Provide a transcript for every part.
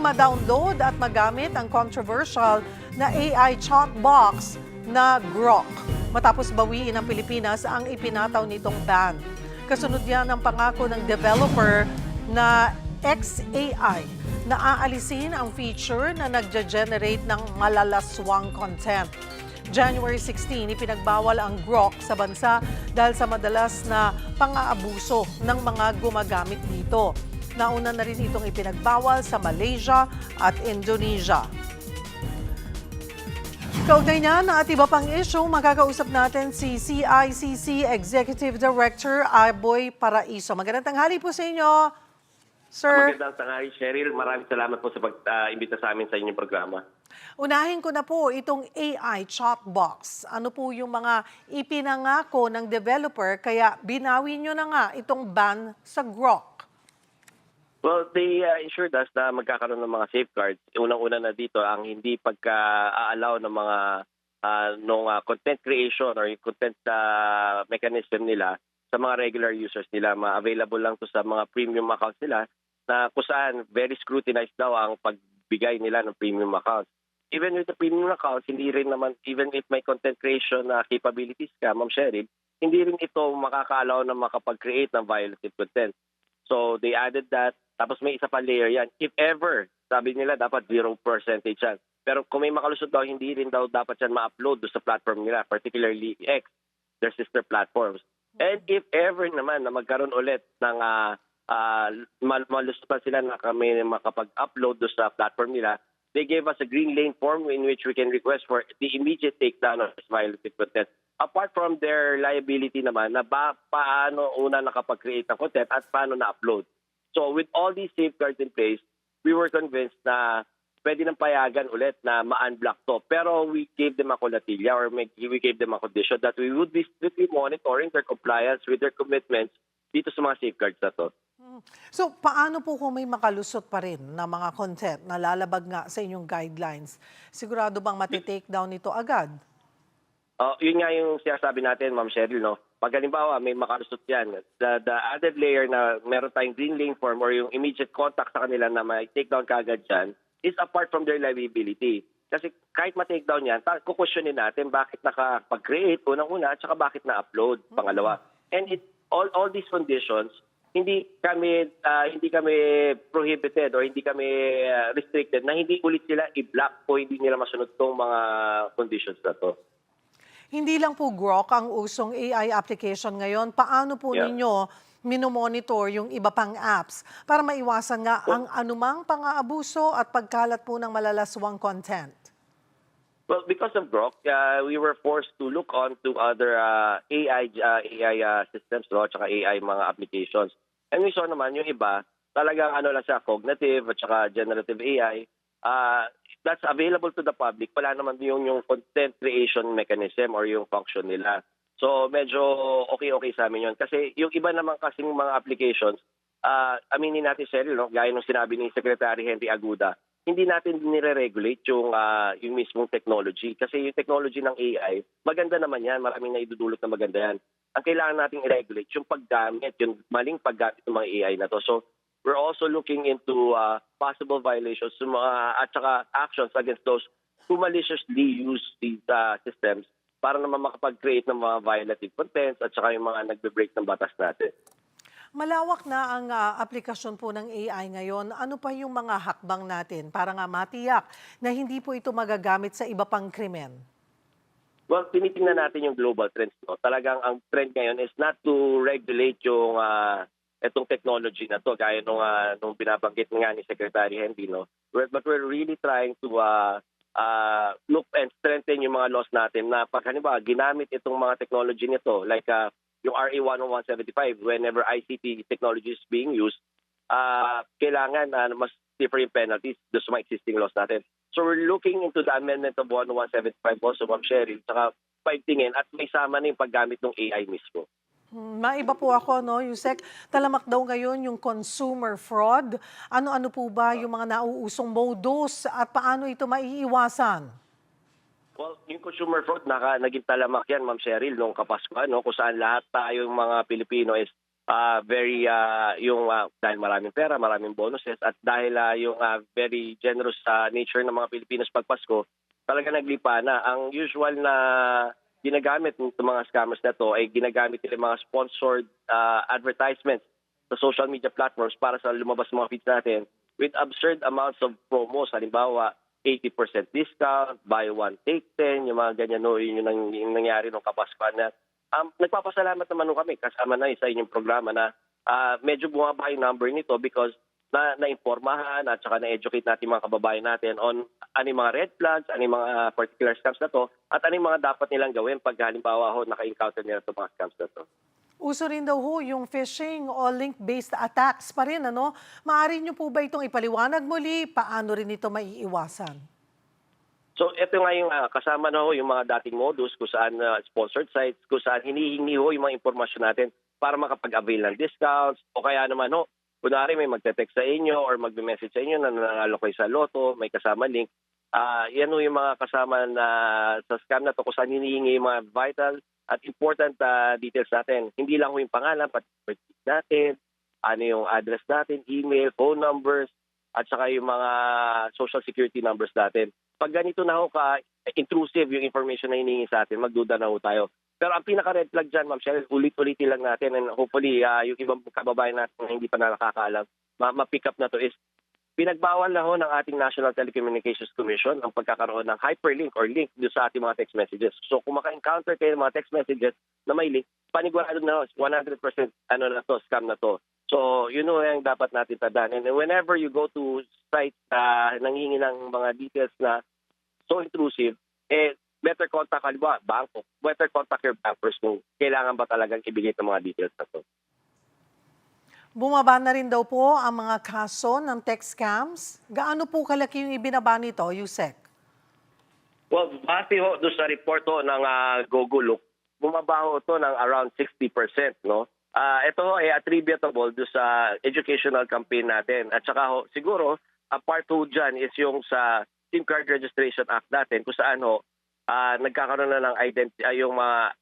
ma-download at magamit ang controversial na AI chat box na Grok matapos bawiin ng Pilipinas ang ipinataw nitong ban. Kasunod yan ang pangako ng developer na XAI na aalisin ang feature na nagge-generate ng malalaswang content. January 16, ipinagbawal ang Grok sa bansa dahil sa madalas na pang-aabuso ng mga gumagamit dito. Nauna na rin itong ipinagbawal sa Malaysia at Indonesia. Kaugnay niyan at iba pang issue, makakausap natin si CICC Executive Director Aboy Paraiso. Magandang tanghali po sa inyo, sir. Magandang tanghali, Cheryl. Maraming salamat po sa pag-imbita sa amin sa inyong programa. Unahin ko na po itong AI chatbox. Ano po yung mga ipinangako ng developer kaya binawi nyo na nga itong ban sa Grok? Well, they ensured us na magkakaroon ng mga safeguards. Unang-una na dito ang hindi pagka-allow ng mga content creation or content mechanism nila sa mga regular users nila. Ma-available lang to sa mga premium accounts nila na kung saan very scrutinized daw ang pagbigay nila ng premium accounts. Even with the premium accounts, hindi rin naman, even if may content creation capabilities ka, Ma'am Cheryl, hindi rin ito makakaalaw na makapag-create ng violative content. So they added that. Tapos may isa pa layer yan. If ever, sabi nila dapat 0% yan. Pero kung may makalusot daw, hindi rin daw dapat yan ma-upload sa platform nila, particularly X, their sister platforms. And if ever naman na magkaroon ulit ng malusot pa sila na kami makapag-upload sa platform nila, they gave us a green lane form in which we can request for the immediate takedown of this violative content. Apart from their liability naman, na paano una nakapag-create ng content at paano na-upload. So with all these safeguards in place, we were convinced na pwede nang payagan ulit na ma-unblock to. Pero we gave them a colatilla or we gave them a condition that we would be strictly monitoring their compliance with their commitments dito sa mga safeguards na to. So paano po kung may makalusot pa rin na mga content na lalabag nga sa inyong guidelines? Sigurado bang matitake down ito agad? Yun nga yung sinasabi natin, Ma'am Cheryl, no? Pag halimbawa may makalusot yan, the added layer na meron tayong green lane form or yung immediate contact sa kanila na may take down kaagad dyan is apart from their liability. Kasi kahit ma-take down yan, kukusyonin natin bakit nakapag-create, unang-una, at saka bakit na-upload, pangalawa. And all these conditions, hindi kami prohibited or hindi kami restricted na hindi ulit sila i-block o hindi nila masunod tong mga conditions na to. Hindi lang po Grok ang usong AI application ngayon. Paano po ninyo minomonitor yung iba pang apps para maiwasan nga ang anumang pang-aabuso at pagkalat po ng malalaswang content? Well, because of Grok, we were forced to look on to other AI systems, no, at saka AI mga applications. And we saw naman yung iba, talagang lang siya, cognitive at saka generative AI. That's available to the public. Wala naman yung content creation mechanism or yung function nila. So medyo okay sa amin yun. Kasi yung iba naman kasing mga applications, aminin natin, Cheryl, no? Gaya ng sinabi ni Secretary Henry Aguda, hindi natin nire-regulate yung mismong technology. Kasi yung technology ng AI, maganda naman yan. Maraming naidudulot na maganda yan. Ang kailangan natin i-regulate yung paggamit, yung maling paggamit ng mga AI na to. So we're also looking into possible violations at saka actions against those who maliciously use these systems para naman makapag-create ng mga violative contents at saka yung mga nagbe-break ng batas natin. Malawak na ang aplikasyon po ng AI ngayon. Ano pa yung mga hakbang natin para nga matiyak na hindi po ito magagamit sa iba pang krimen? Well, tinitingnan natin yung global trends. No? Talagang ang trend ngayon is not to regulate yung itong technology na to, gaya nung binabanggit nga ni Secretary Henry, no? But we're really trying to look and strengthen yung mga laws natin na pag halimbawa ginamit itong mga technology nito, like yung RA 10175, whenever ICT technology is being used, kailangan mas different penalties doon sa mga existing laws natin. So we're looking into the amendment of 10175 also, Ma'am Cheryl, saka paigtingin at may sama na yung paggamit ng AI mismo. Maiba po ako, no, Yusek. Talamak daw ngayon yung consumer fraud. Ano-ano po ba yung mga nauusong modus at paano ito maiiwasan? Well, yung consumer fraud, naging talamak yan, Ma'am Cheryl, nung Kapaskuhan, no, kung saan lahat tayong mga Pilipino is dahil maraming pera, maraming bonuses at dahil yung very generous nature ng mga Pilipinos pag Pasko, talaga naglipa na. Ang usual na ginagamit ng mga scammers na to ay ginagamit nila mga sponsored advertisements sa social media platforms para sa lumabas mga feeds natin with absurd amounts of promos. Halimbawa, 80% discount, buy one, take 10, yung mga ganyan, no, yun yung nangyari nung Kapaskuhan na. Nagpapasalamat naman kami kasama na sa inyong programa na medyo bumaba yung number nito because naimpormahan at saka na-educate natin mga kababayan natin on ano yung mga red flags, ano yung mga particular scams na to, at ano yung mga dapat nilang gawin pag halimbawa naka-encounter nila itong mga scams na to. Uso rin daw ho yung phishing o link-based attacks pa rin, ano? Maaari niyo po ba itong ipaliwanag muli? Paano rin ito maiiwasan? So ito nga yung kasama na yung mga dating modus kung saan sponsored sites, kung saan hinihingi yung mga impormasyon natin para makapag-avail ng discounts o kaya naman kunwari may magte-text sa inyo or magme-message sa inyo na nanalo kayo sa loto, may kasama link. Yan yung mga kasama na sa scam na to kung saan hinihingi yung mga vital at important details natin. Hindi lang yung pangalan, pati birthday natin, ano yung address natin, email, phone numbers, at saka yung mga social security numbers natin. Pag ganito na intrusive yung information na hinihingi sa atin, magduda na tayo. Pero ang pinaka-red flag dyan, Ma'am Cheryl, ulit-ulitin lang natin and hopefully yung ibang kababayan natin na hindi pa nakakaalam, ma-pick up na to is pinagbawal na ng ating National Telecommunications Commission ang pagkakaroon ng hyperlink or link doon sa ating mga text messages. So kung maka-encounter kayo ng mga text messages na may link, panigurado na 100% scam na to. So yun yung dapat natin tandaan. And whenever you go to sites nanghingi ng mga details na so intrusive, better contact bangko. Better contact your bankers kung kailangan ba talagang ibigay ng mga details na to. Bumaba na rin daw po ang mga kaso ng text scams. Gaano po kalaki yung ibinaba nito, Yusek? Well, base doon sa report ng GoGoLook, bumaba ito ng around 60%. No? Ito ay attributable doon sa educational campaign natin. At saka siguro, part 2 dyan is yung sa SIM Card Registration Act natin kung saan nagkakaroon na ng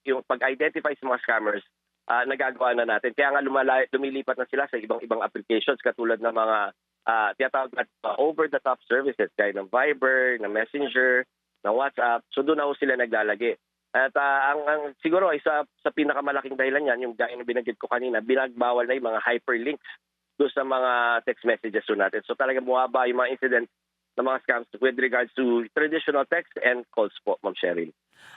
yung pag-identify sa mga scammers, nagagawa na natin. Kaya nga lumilipat na sila sa ibang applications katulad ng mga tinatawag na over-the-top services gaya ng Viber, ng Messenger, ng WhatsApp. So doon na sila naglalagay. At siguro isa sa pinakamalaking dahilan yan, yung gaya na binanggit ko kanina, binagbawal na yung mga hyperlinks doon sa mga text messages natin. So talagang bumaba yung mga incidents ng mga scams with regards to traditional text and calls po, Ma'am Cheryl.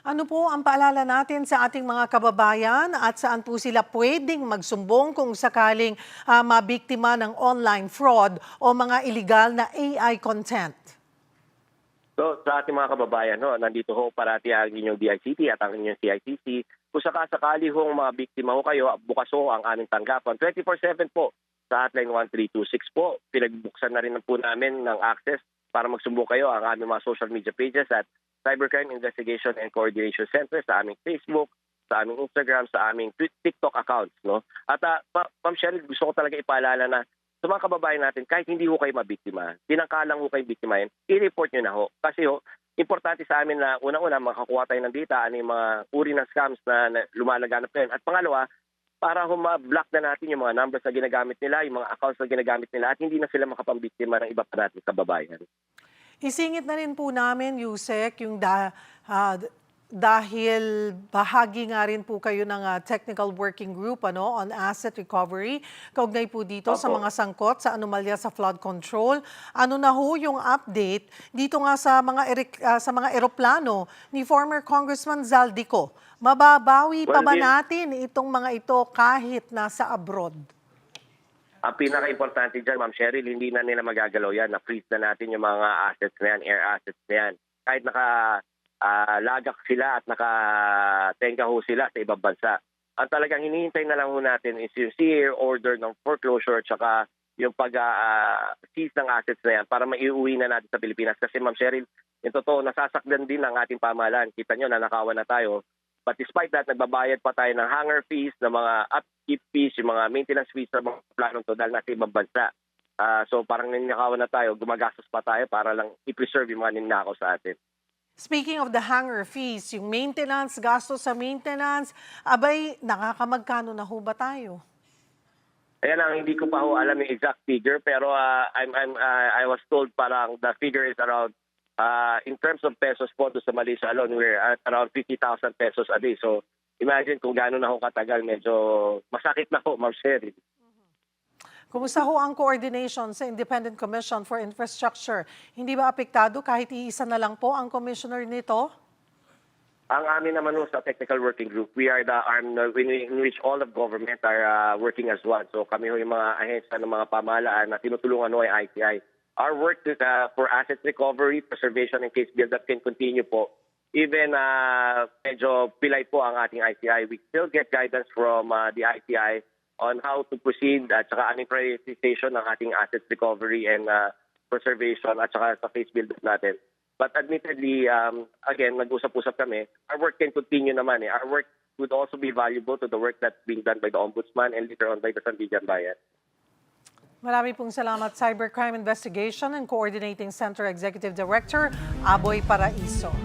Ano po ang paalala natin sa ating mga kababayan at saan po sila pwedeng magsumbong kung sakaling mabiktima ng online fraud o mga illegal na AI content? So sa ating mga kababayan, nandito parati ang inyong DICT at ang inyong CICC. Kung sakasakali mga biktima kayo, bukas ang aming tanggapan. 24/7 po sa hotline 1326 po. Pinagbuksan na rin po namin ng access para magsumbong kayo ang aming mga social media pages at Cybercrime Investigation and Coordination Center sa aming Facebook, sa aming Instagram, sa aming TikTok accounts. No? At Ma'am Cheryl, gusto ko talaga ipaalala na sa mga kababayan natin, kahit hindi kayo mabiktima, tinangkalang kayo biktimahin, i-report nyo na Kasi importante sa amin na unang-una makakuha tayo ng data, ano yung mga uri ng scams na lumalaganap ngayon. At pangalawa, para ma-block na natin yung mga numbers na ginagamit nila, yung mga accounts na ginagamit nila at hindi na sila makapambiktima ng iba pa natin kababayan. Isingit na rin po namin, Yusek, yung dahil bahagi nga rin po kayo ng technical working group on asset recovery. Kaugnay po dito sa mga sangkot sa anomalya sa flood control. Ano na ho yung update dito nga sa mga eroplano ni former Congressman Zaldico? Mababawi pa ba natin itong mga ito kahit nasa abroad? Ang pinaka-importante dyan, Ma'am Cheryl, hindi na nila magagalaw yan. Na-freeze na natin yung mga assets na yan, air assets na yan. Kahit lagak sila at nakatenga sila sa ibang bansa. Ang talagang hinihintay na lang natin is yung CAR order ng foreclosure at saka yung pag-seize ng assets na yan para maiuwi na natin sa Pilipinas. Kasi Ma'am Cheryl, yung totoo, nasasakdan din ang ating pamahalaan. Kita nyo, nanakawan na tayo. But despite that, nagbabayad pa tayo ng hangar fees, ng mga upkeep fees, yung mga maintenance fees sa mga planong to dahil nasa ibang bansa. So parang ninakawan na tayo, gumagastos pa tayo para lang i-preserve yung mga ninakaw sa atin. Speaking of the hangar fees, yung maintenance, gastos sa maintenance, abay, nakakamagkano na ho ba tayo? Ayan ang hindi ko pa ho alam yung exact figure pero I was told parang the figure is around in terms of pesos po doon sa Malaysia alone, we're at around 50,000 pesos a day. So imagine kung gaano na ho katagal, medyo masakit na ho, Ma'am Sherry. Kumusta ho ang coordination sa Independent Commission for Infrastructure? Hindi ba apektado kahit iisa na lang po ang commissioner nito? Ang amin naman ho sa technical working group, we are the arm in which all of government are working as one. So kami ho yung mga ahensya ng mga pamahalaan na tinutulungan ho ay ITI. Our work for asset recovery, preservation, and case build-up can continue po. Even medyo pilay po ang ating ITI. We still get guidance from the ITI on how to proceed at saka anong prioritization ng ating asset recovery and preservation at saka sa case build-up natin. But admittedly, again, nag-usap-usap kami, our work can continue naman. Our work would also be valuable to the work that's being done by the Ombudsman and later on by the Sandigan Bayan. Marami pong salamat, Cybercrime Investigation and Coordinating Center Executive Director Aboy Paraiso.